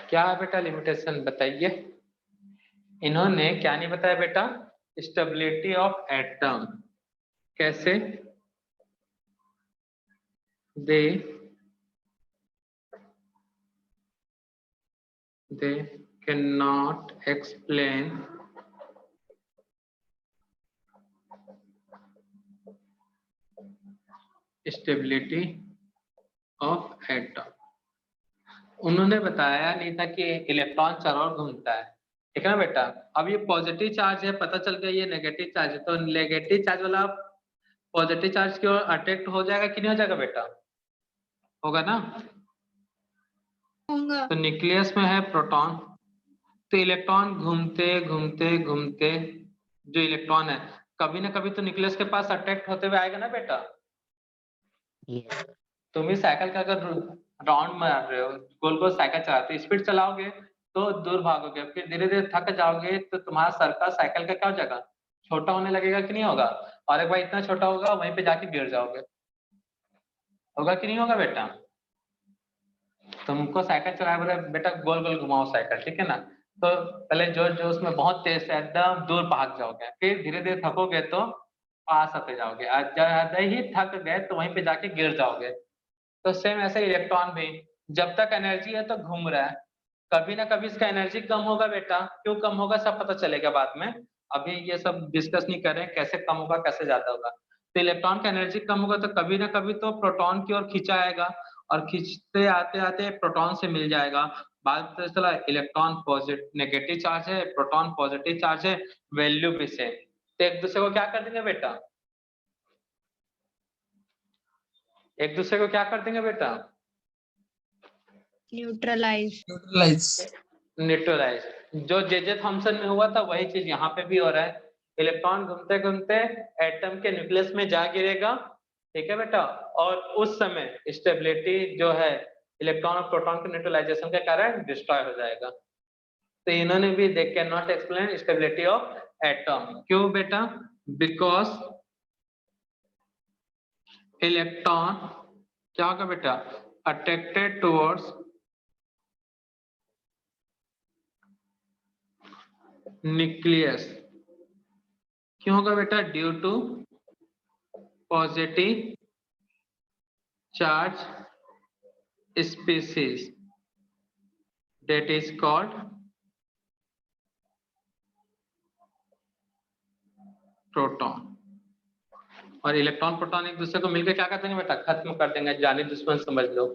क्या है बेटा लिमिटेशन, बताइए। इन्होंने क्या नहीं बताया बेटा? Stability of atom. कैसे? they cannot explain stability of atom। उन्होंने बताया नहीं था कि इलेक्ट्रॉन चारों ओर घूमता है, ठीक है ना बेटा? अब ये पॉजिटिव चार्ज है, पता चल गया ये नेगेटिव चार्ज है, तो नेगेटिव चार्ज वाला पॉजिटिव चार्ज की ओर अट्रैक्ट हो जाएगा कि नहीं हो जाएगा बेटा? होगा ना? होगा। तो न्यूक्लियस में है प्रोटॉन, तो इलेक्ट्रॉन घूमते घूमते घूमते, जो इलेक्ट्रॉन है कभी ना कभी तो न्यूक्लियस के पास अट्रैक्ट होते हुए आएगा ना बेटा? Yes. तुम भी साइकिल का अगर राउंड मार रहे हो, गोल गोल साइकिल चलाते, स्पीड चलाओगे तो दूर भागोगे, फिर धीरे धीरे थक जाओगे तो तुम्हारा सर्कल साइकिल का क्या हो जाएगा? छोटा होने लगेगा कि नहीं होगा? और एक बार इतना छोटा होगा वहीं पे जाके गिर जाओगे, होगा कि नहीं होगा बेटा? तुमको साइकिल चलाए बोले बेटा गोल गोल घुमाओ साइकिल, ठीक है ना? तो पहले जोश जोश में बहुत तेज से एकदम दूर भाग जाओगे, फिर धीरे धीरे थकोगे तो पास आते जाओगे, ज्यादा ही थक गए तो वहीं पे जाके गिर जाओगे। तो सेम ऐसे इलेक्ट्रॉन भी जब तक एनर्जी है तो घूम रहा है, कभी ना कभी इसका एनर्जी कम होगा बेटा। क्यों कम होगा सब पता चलेगा बाद में, अभी ये सब डिस्कस नहीं कर रहे हैं कैसे कम होगा कैसे ज्यादा होगा। तो इलेक्ट्रॉन का एनर्जी कम होगा तो कभी ना कभी तो प्रोटॉन की ओर खींचा आएगा, और खींचते आते आते प्रोटॉन से मिल जाएगा। बात पता चला इलेक्ट्रॉन पॉजिटिव नेगेटिव चार्ज है, प्रोटॉन पॉजिटिव चार्ज है, वैल्यू भी सेम, तो एक दूसरे को क्या कर देंगे बेटा? एक दूसरे को क्या कर देंगे बेटा? Neutralize. न्यूट्रलाइज। जो जे थॉमसन में हुआ था वही चीज यहाँ पे भी हो रहा है। इलेक्ट्रॉन घूमते घूमते एटम के न्यूक्लियस में जा गिरेगा, ठीक है बेटा? और उस समय स्टेबिलिटी जो है इलेक्ट्रॉन और प्रोटॉन के न्यूट्रलाइजेशन के कारण डिस्ट्रॉय हो जाएगा। तो इन्होंने भी they can not explain stability of atom. क्यों बेटा? बिकॉज इलेक्ट्रॉन क्या होगा बेटा? Attracted towards nucleus. क्यों होगा बेटा? Due to positive charge species that is called proton. और इलेक्ट्रॉन प्रोटॉन एक दूसरे को मिलकर क्या कर देंगे बेटा? खत्म कर देंगे, जानी दुश्मन समझ लो।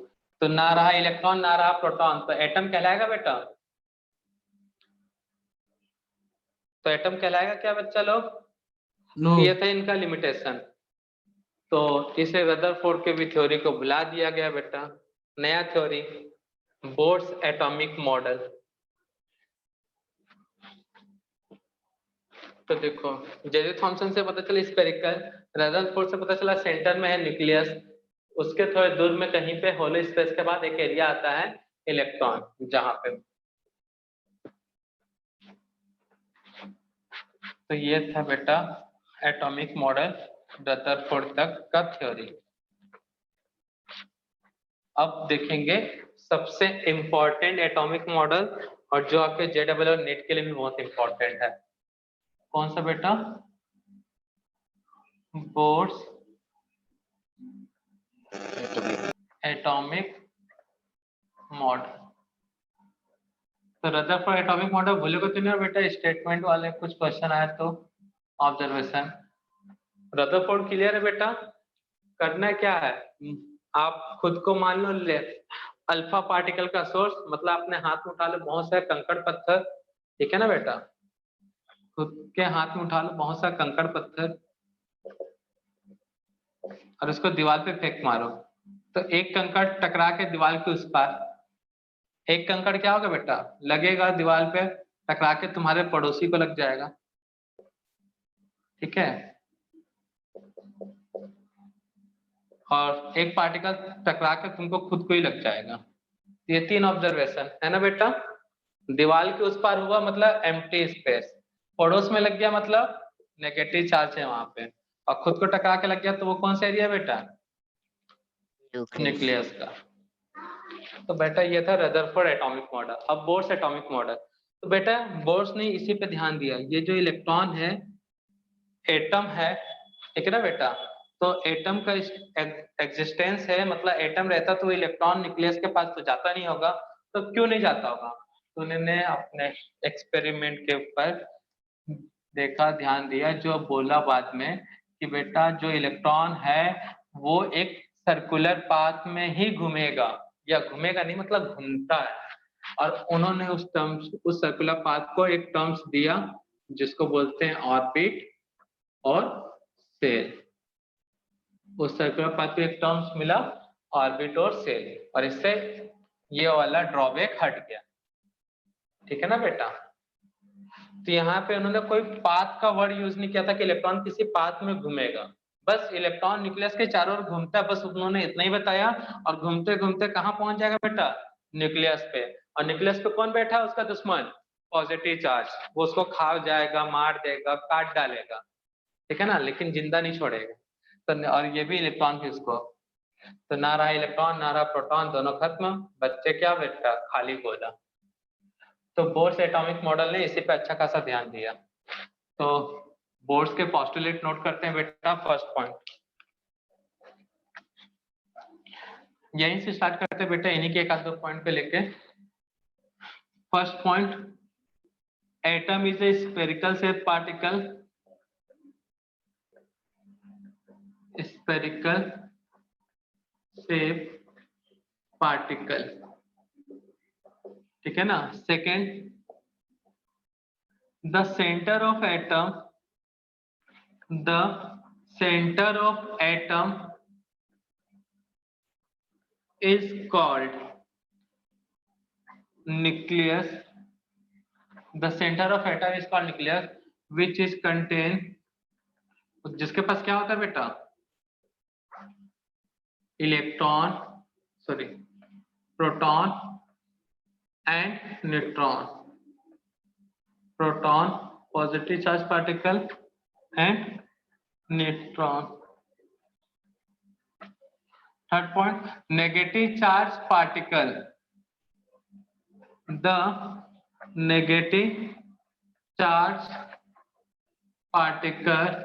तो ना रहा इलेक्ट्रॉन ना रहा प्रोटॉन, तो एटम कहलाएगा बेटा? तो एटम कहलाएगा क्या बच्चा लोग? No. ये था इनका लिमिटेशन। तो इसे रदरफोर्ड के भी थ्योरी को भुला दिया गया बेटा, नया थ्योरी। Bohr's atomic model. तो देखो जे थॉमसन से पता चला स्फेरिकल, रदरफोर्ड से पता चला सेंटर में है न्यूक्लियस, उसके थोड़े दूर में कहीं पे होलो स्पेस के बाद एक एरिया आता है इलेक्ट्रॉन, जहां पे तो ये था बेटा एटॉमिक मॉडल रदरफोर्ड तक का थ्योरी। अब देखेंगे सबसे इंपॉर्टेंट एटॉमिक मॉडल और जो आपके जेडबल और नेट के लिए भी बहुत इंपॉर्टेंट है। कौन सा बेटा? Bohr's atomic model. तो रदरफोर्ड एटॉमिक मॉडल भूले को तो नहीं बेटा, स्टेटमेंट वाले कुछ क्वेश्चन आए तो ऑब्जर्वेशन। रदरफोर्ड क्लियर है बेटा? करना क्या है, आप खुद को मान लो ले अल्फा पार्टिकल का सोर्स, मतलब अपने हाथ में उठा लो बहुत सारे कंकड़ पत्थर, ठीक है ना बेटा, खुद के हाथ में उठा लो बहुत सारे कंकड़ पत्थर और उसको दीवार पे फेंक मारो, तो एक कंकड़ टकरा के दीवार के उस पार, एक कंकड़ क्या होगा बेटा, लगेगा दीवार पे, टकरा के तुम्हारे पड़ोसी को लग जाएगा, ठीक है, और एक पार्टिकल टकरा के तुमको खुद को ही लग जाएगा। ये 3 ऑब्जर्वेशन है ना बेटा। दीवार के उस पार हुआ मतलब एम्प्टी स्पेस, पड़ोस में लग गया मतलब नेगेटिव चार्ज है वहां पे, और खुद को टकरा के लग गया तो वो कौन सा एरिया बेटा? न्यूक्लियस का। तो बेटा ये था रदरफोर्ड एटॉमिक मॉडल। अब बोर्स एटॉमिक मॉडल, तो बेटा बोर्स ने इसी पे ध्यान दिया, ये जो इलेक्ट्रॉन है एटम है, ठीक है ना बेटा, तो एटम का एग्जिस्टेंस है, मतलब एटम रहता तो इलेक्ट्रॉन न्यूक्लियस के पास तो जाता नहीं होगा, तो क्यों नहीं जाता होगा, तो उन्होंने अपने एक्सपेरिमेंट के ऊपर देखा, ध्यान दिया, जो बोला बाद में कि बेटा जो इलेक्ट्रॉन है वो एक सर्कुलर पाथ में ही घूमेगा, या घूमेगा नहीं मतलब घूमता है, और उन्होंने उस सर्कुलर पाथ को एक टर्म्स दिया जिसको बोलते हैं ऑर्बिट और सेल। उस सर्कुलर पाथ को एक टर्म्स मिला ऑर्बिट और सेल, और इससे ये वाला ड्रॉबैक हट गया, ठीक है ना बेटा। तो यहाँ पे उन्होंने कोई पाथ का वर्ड यूज नहीं किया था कि इलेक्ट्रॉन किसी पाथ में घूमेगा, बस इलेक्ट्रॉन न्यूक्लियस के चारों ओर घूमता है, बस उन्होंने इतना ही बताया, और घूमते घूमते कहाँ पहुंच जाएगा बेटा? न्यूक्लियस पे, और न्यूक्लियस पे कौन बैठा है? उसका दुश्मन पॉजिटिव चार्ज, वो उसको खा जाएगा, मार देगा, काट डालेगा, ठीक है ना, लेकिन जिंदा नहीं छोड़ेगा। तो और ये भी इलेक्ट्रॉन की उसको, तो ना रहा इलेक्ट्रॉन ना रहा प्रोटॉन, दोनों खत्म, बच्चे क्या बेटा? खाली गोला। तो बोर्स एटॉमिक मॉडल ने इसी पे अच्छा खासा ध्यान दिया। तो बोर्स के पोस्टुलेट नोट करते हैं बेटा। फर्स्ट पॉइंट यहीं से स्टार्ट करते हैं बेटा, इन्हीं के एक आध दो पॉइंट पे लेके। First point, atom is a spherical shape particle, spherical shape particle, ठीक है ना। Second, the center of atom is called nucleus. The center of atom is called nucleus, which is contain, जिसके पास क्या होता है बेटा? Electron, sorry, proton and neutron, proton positive charge particle and neutron. Third point, negative charge particle, the negative charge particle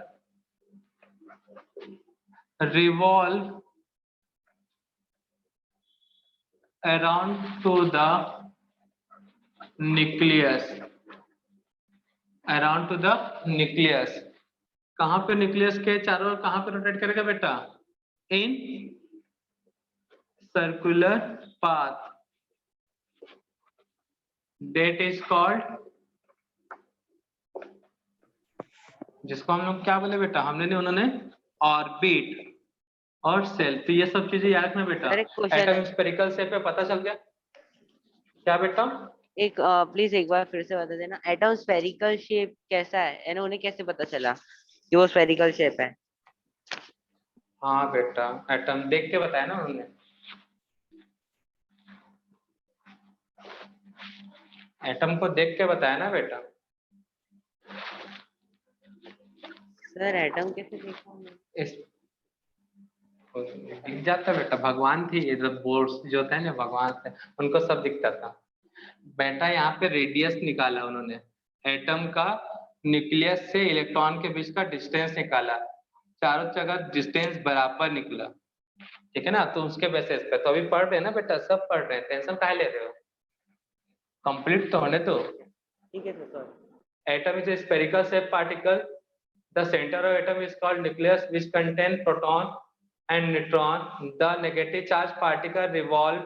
revolve around to the nucleus, around to the nucleus। कहां पे? Nucleus के चारों ओर कहां पे रोटेट करेगा बेटा? In circular path, that is called, जिसको हम लोग क्या बोले बेटा? हमने नहीं, उन्होंने ऑर्बिट और सेल। तो ये सब चीजें याद रखना बेटा। सर, एक क्वेश्चन एटम है। स्फेरिकल शेप पे पता चल गया। क्या बेटा? एक प्लीज एक बार फिर से बता देना, एटम स्फेरिकल शेप कैसा है, उन्हें कैसे पता चला कि वो स्फेरिकल शेप है? हाँ बेटा, एटम देख के बताया ना उन्होंने। एटम को देख के बताया ना बेटा। सर एटम कैसे देखा हमने? इस दिख जाता बेटा, भगवान थी ये बोर्ड्स जो होता है ना, भगवान से उनको सब दिखता था बेटा। यहाँ पे रेडियस निकाला उन्होंने, एटम का न्यूक्लियस से इलेक्ट्रॉन के बीच का डिस्टेंस निकाला, चारों जगह डिस्टेंस बराबर निकला, ठीक है ना। तो उसके बेसिस पे तो अभी पढ़ रहे हैं ना बेटा, सब पढ़ रहे हैं, टेंशन काहे ले रहे हो, कंप्लीट तो होने दो। ठीक है sir. Atom is a spherical shaped particle. The center of atom is called nucleus, which contains proton and neutron. The negative charged particle revolve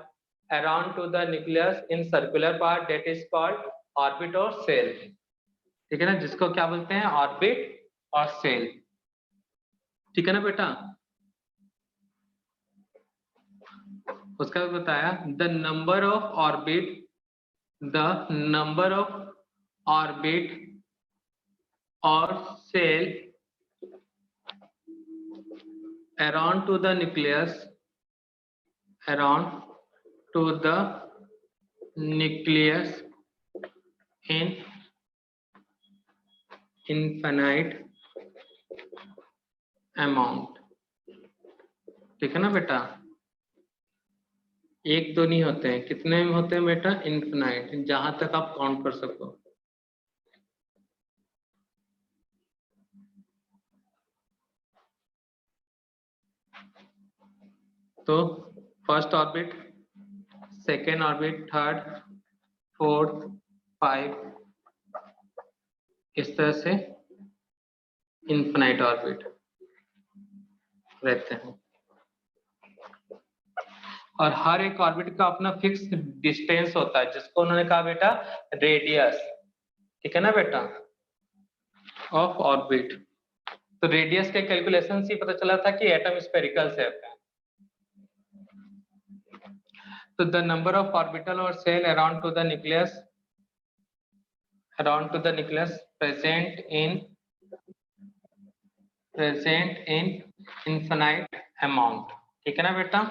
around to the nucleus in circular part that is called orbit or shell. ठीक है ना, जिसको क्या बोलते हैं, orbit और cell, ठीक है ना बेटा। उसका भी बताया, the number of orbit or shell around to the nucleus in infinite amount, ठीक है ना बेटा। एक दो नहीं होते हैं, कितने में होते हैं बेटा, इनफिनाइट, जहां तक आप काउंट कर सको। तो first orbit, second orbit, third, fourth, 5, इस तरह से इनफिनाइट ऑर्बिट रहते हैं। और हर एक ऑर्बिट का अपना फिक्स डिस्टेंस होता है, जिसको उन्होंने कहा बेटा रेडियस, ठीक है ना बेटा, ऑफ ऑर्बिट। तो रेडियस के कैलकुलेशन से पता चला था कि एटम स्फेरिकल शेप है। तो द नंबर ऑफ ऑर्बिटल और shell around to the nucleus present in infinite amount, ठीक है ना बेटा।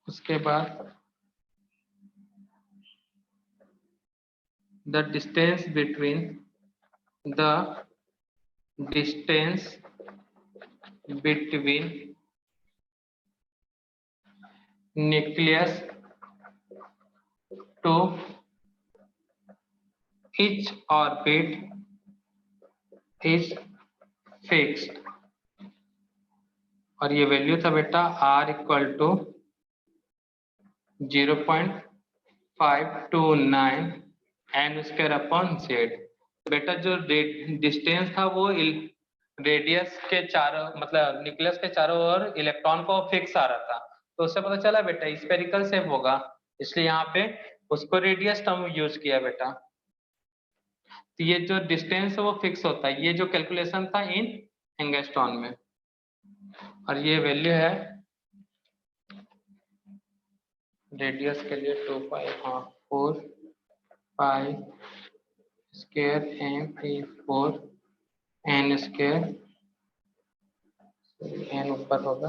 उसके बाद the distance between nucleus to each orbit is fixed, और ये वैल्यू था बेटा r equal to 0.529 n square upon z। बेटा जो डिस्टेंस था वो रेडियस के चारों, मतलब न्यूक्लियस के चारों ओर इलेक्ट्रॉन को फिक्स आ रहा था, तो उससे पता चला बेटा स्फेरिकल शेप होगा, इसलिए यहाँ पे उसको रेडियस टर्म यूज किया बेटा। तो ये जो डिस्टेंस है वो फिक्स होता है, ये जो कैलकुलेशन था इन एंगस्ट्रॉन में, और ये वैल्यू है रेडियस के लिए 2 pi 4 pi square M 4 N square, N ऊपर होगा,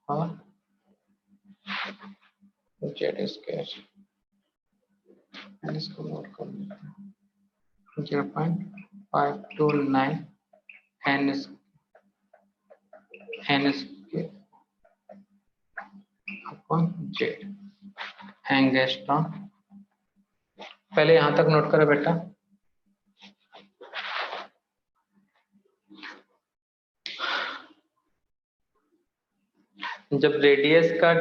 और जेड स्क्वायर, एन इसको नोट कर लेते हैं, 0.529 N square upon Z angstrom. पहले यहां तक नोट करो बेटा। जब रेडियस का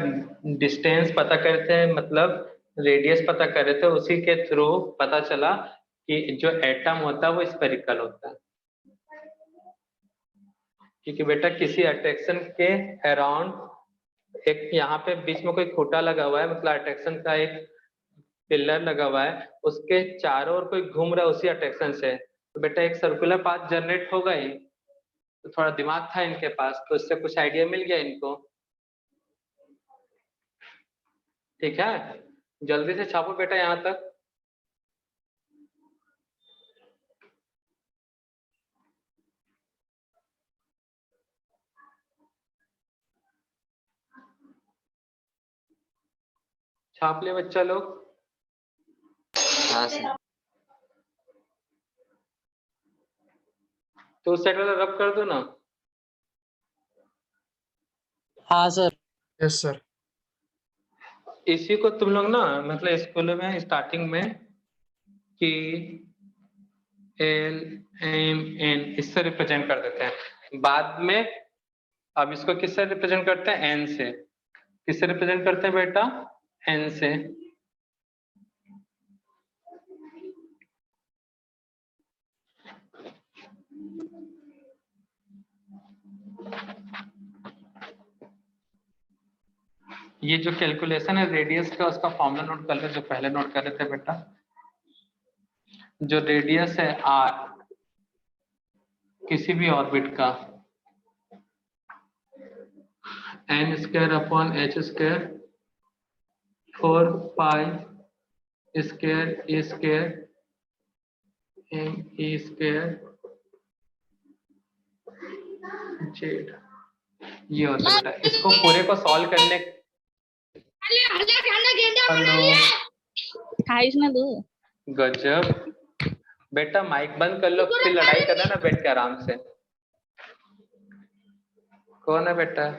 डिस्टेंस पता करते हैं, मतलब रेडियस पता कर रहे थे, उसी के थ्रू पता चला कि जो एटम होता है वो स्फेरिकल होता है, क्योंकि बेटा किसी अट्रैक्शन के अराउंड एक यहाँ पे बीच में कोई खूंटा लगा हुआ है, मतलब अट्रैक्शन का एक पिलर लगा हुआ है, उसके चारों ओर कोई घूम रहा है उसी अट्रैक्शन से, तो बेटा एक सर्कुलर पाथ जनरेट होगा ही। तो थोड़ा दिमाग था इनके पास, तो इससे कुछ आइडिया मिल गया इनको ठीक है, जल्दी से छापो बेटा यहाँ तक। छाप ले बच्चा लोग। हाँ सर। तो उस साइड वाला रब कर दो ना। हाँ सर। Yes, sir. इसी को तुम लोग ना मतलब स्कूल में स्टार्टिंग में कि एल एम एन इससे रिप्रेजेंट कर देते हैं, बाद में अब इसको किससे रिप्रेजेंट करते हैं? एन से। किससे रिप्रेजेंट करते हैं बेटा? एन से। ये जो कैलकुलेशन है रेडियस का, उसका फॉर्मूला नोट कर ले जो पहले नोट कर रहे थे बेटा। जो रेडियस है आर किसी भी ऑर्बिट का, n square upon h square 4 pi square a square m e square Z, ये होता है बेटा। इसको पूरे को सॉल्व करने, हेलो खाइस ना तू। गजब बेटा, माइक बंद कर लो, फिर लड़ाई करना ना बैठ के आराम से। कौन है बेटा?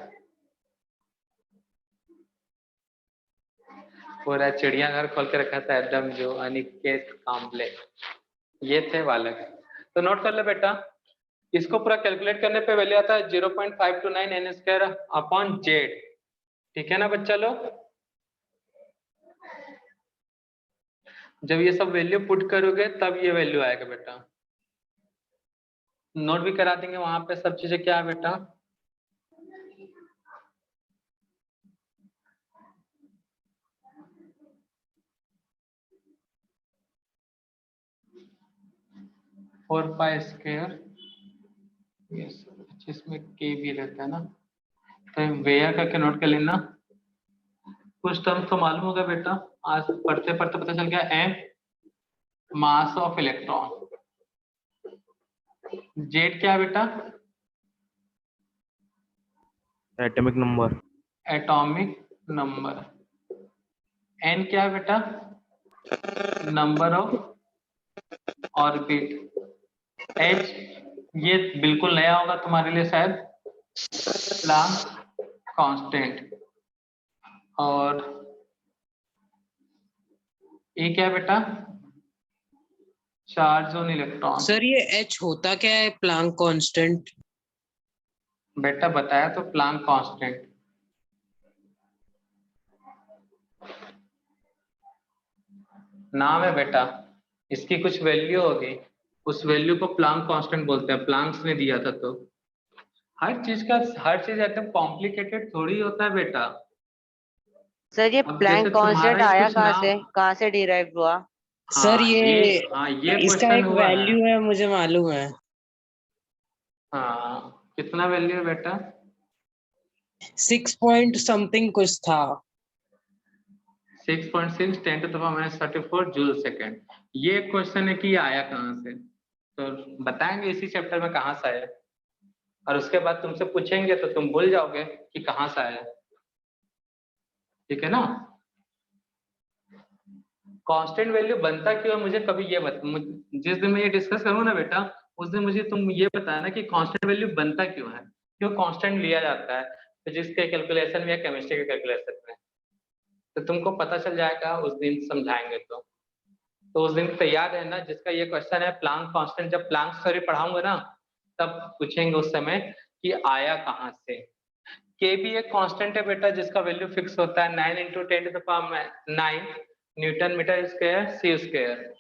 पूरा चिड़ियाघर खोल के रखा था एकदम, जो अनिकेत कांबले ये थे बालक। तो नोट कर लो बेटा, इसको पूरा कैलकुलेट करने पे वैल्यू आता है 0.529 एन स्क्वायर अपॉन जेड। ठीक है ना बच्चा लोग? जब ये सब वैल्यू पुट करोगे तब ये वैल्यू आएगा बेटा। नोट भी करा देंगे वहां पे सब चीजें क्या है बेटा। फोर पाई स्क्वायर, जिसमें के भी रहता है ना, तो वेया करके नोट कर लेना। कुछ टर्म तो मालूम होगा बेटा, आज पढ़ते पढ़ते पता चल गया। M mass of electron, Z क्या है बेटा? Atomic number. Atomic number. N क्या है बेटा? Number of orbit. एच ये बिल्कुल नया होगा तुम्हारे लिए शायद, प्लैंक कांस्टेंट। और ये क्या है बेटा? Charge on electron. सर ये एच होता क्या है, प्लांक कांस्टेंट? बेटा बताया तो, प्लैंक कांस्टेंट। नाम है बेटा, इसकी कुछ वैल्यू होगी, उस वैल्यू को प्लैंक कांस्टेंट बोलते हैं, प्लैंक्स ने दिया था। तो हर चीज एकदम कॉम्प्लिकेटेड थोड़ी होता है बेटा। सर ये अब प्लैंक जैसे कांस्टेंट तुम्हारा ही आया कुछ नाम, कहाँ से डिराइव हुआ? सर हाँ ये इसका क्वेश्चन एक हुआ है। वैल्यू है, मुझे मालूम है। हाँ कितना वैल्यू है बेटा? 6 पॉइंट समथिंग कुछ था। 6.6 10⁻34 जूल सेकेंड। ये क्वेश्चन है कि ये आया कहाँ से, तो बताएंगे इसी चैप्टर में कहाँ से आया, और उसके बाद तुमसे पूछेंगे तो तुम भूल जाओगे कि कहाँ से आया। ठीक है ना? कांस्टेंट वैल्यू बनता क्यों है, मुझे कभी ये जिस दिन मैं ये डिस्कस करूँ ना बेटा, उस दिन मुझे तुम ये बताना कि कांस्टेंट वैल्यू बनता क्यों है, क्यों कांस्टेंट लिया जाता है फिजिक्स के कैलकुलेशन में या केमिस्ट्री के कैलकुलेशन में। तो तुमको पता चल जाएगा, उस दिन समझाएंगे। तो उस दिन तैयार रहना, जिसका ये क्वेश्चन है प्लैंक कांस्टेंट, जब प्लैंक थ्योरी पढ़ाऊंगा ना तब पूछेंगे उस समय कि आया कहाँ से। के भी एक कांस्टेंट है बेटा, जिसका वैल्यू फिक्स होता है 9 × 10⁹ न्यूटन मीटर स्क्वायर सी स्क्वायर।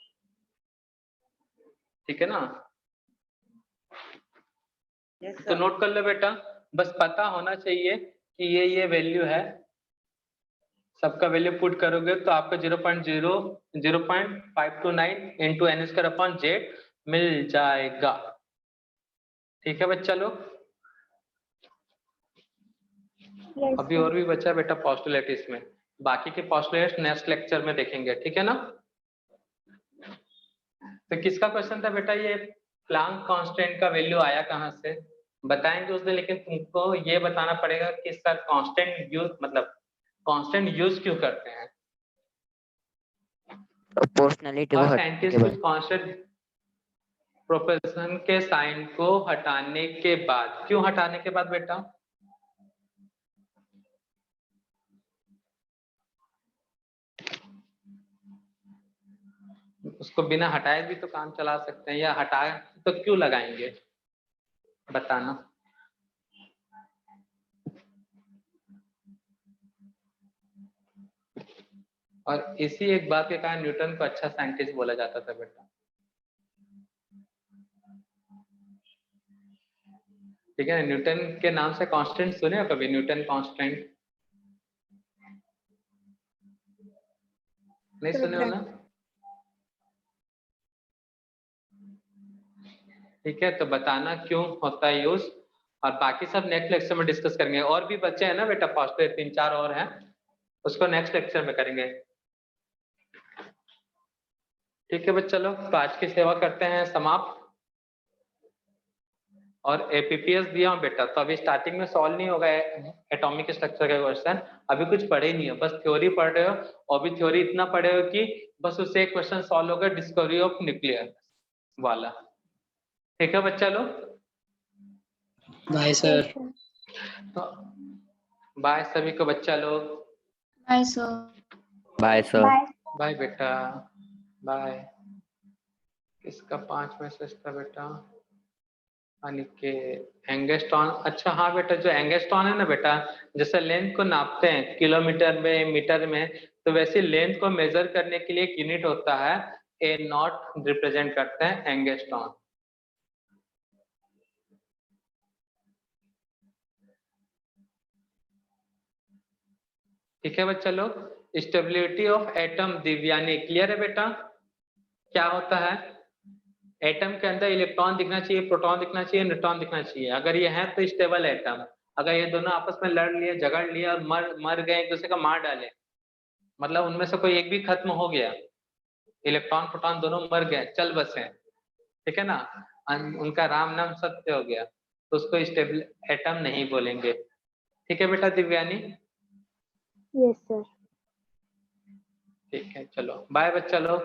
ठीक है ना? तो नोट कर लो बेटा, बस पता होना चाहिए कि ये वैल्यू है। सबका वैल्यू पुट करोगे तो आपको 0.529 into n square upon Z मिल जाएगा। ठीक है बच्चा लोग? Yes, अभी sir. और भी बचा बेटा पोस्टुलेट इसमें, बाकी के पोस्टुलेट्स नेक्स्ट लेक्चर में देखेंगे, ठीक है ना। तो किसका क्वेश्चन था बेटा ये, प्लांक कांस्टेंट का वैल्यू आया कहाँ से, बताएंगे उस दिन, लेकिन तुमको ये बताना पड़ेगा कि इसका कांस्टेंट यूज मतलब कांस्टेंट यूज क्यों करते हैं। प्रोपोर्शनलिटी को और हटाने साइंटिस्ट के कुछ बाद कांस्टेंट प्रोपोर्शन के साइन को हटाने के बाद, क्यों हटाने के बाद बेटा, उसको बिना हटाए भी तो काम चला सकते हैं, या हटाए तो क्यों लगाएंगे, बताना। और इसी एक बात के कारण न्यूटन को अच्छा साइंटिस्ट बोला जाता था बेटा, ठीक है। न्यूटन के नाम से कांस्टेंट सुने हो कभी, न्यूटन कांस्टेंट नहीं सुने हो ना, ठीक है। तो बताना क्यों होता है यूज, और बाकी सब नेक्स्ट लेक्चर में डिस्कस करेंगे। और भी बच्चे हैं ना बेटा, फर्स्ट 3-4 और हैं, उसको नेक्स्ट लेक्चर में करेंगे, ठीक है बच्चे। चलो तो आज की सेवा करते हैं समाप्त। और एपीपीएस दिया हूं बेटा, तो अभी स्टार्टिंग में सॉल्व नहीं होगा एटॉमिक स्ट्रक्चर का क्वेश्चन, अभी कुछ पढ़े ही नहीं हो, बस थ्योरी पढ़ रहे हो, और भी थ्योरी इतना पढ़े हो कि बस उससे एक क्वेश्चन सॉल्व होगा, डिस्कवरी ऑफ न्यूक्लियर वाला, ठीक है बच्चा लोग। Bye sir. तो बाय सभी को बच्चा लोग, bye sir. Bye sir. Bye बेटा, बाय। किसका 5 मैसेज था बेटा, अनिकेत एंगस्ट्रॉन, अच्छा हाँ बेटा, जो एंगस्ट्रॉन है ना बेटा, जैसे लेंथ को नापते हैं किलोमीटर में मीटर में, तो वैसे लेंथ को मेजर करने के लिए एक यूनिट होता है, ए नॉट रिप्रेजेंट करते हैं एंगस्ट्रॉन, ठीक है बच्चा लोग। Stability of atom Divyani clear है बेटा, क्या होता है, एटम के अंदर इलेक्ट्रॉन दिखना चाहिए, प्रोटॉन दिखना चाहिए, न्यूट्रॉन दिखना चाहिए, अगर ये है तो स्टेबल एटम। अगर ये दोनों आपस में लड़ लिए, झगड़ लिए और मर गए, एक दूसरे का मार डाले, मतलब उनमें से कोई एक भी खत्म हो गया, इलेक्ट्रॉन प्रोटॉन दोनों मर गए, चल बसे, ठीक है ना, उनका राम नाम सत्य हो गया, तो उसको स्टेबल एटम नहीं बोलेंगे, ठीक है बेटा दिव्यानी। Yes sir. ठीक है चलो बाय बच्चा लोग।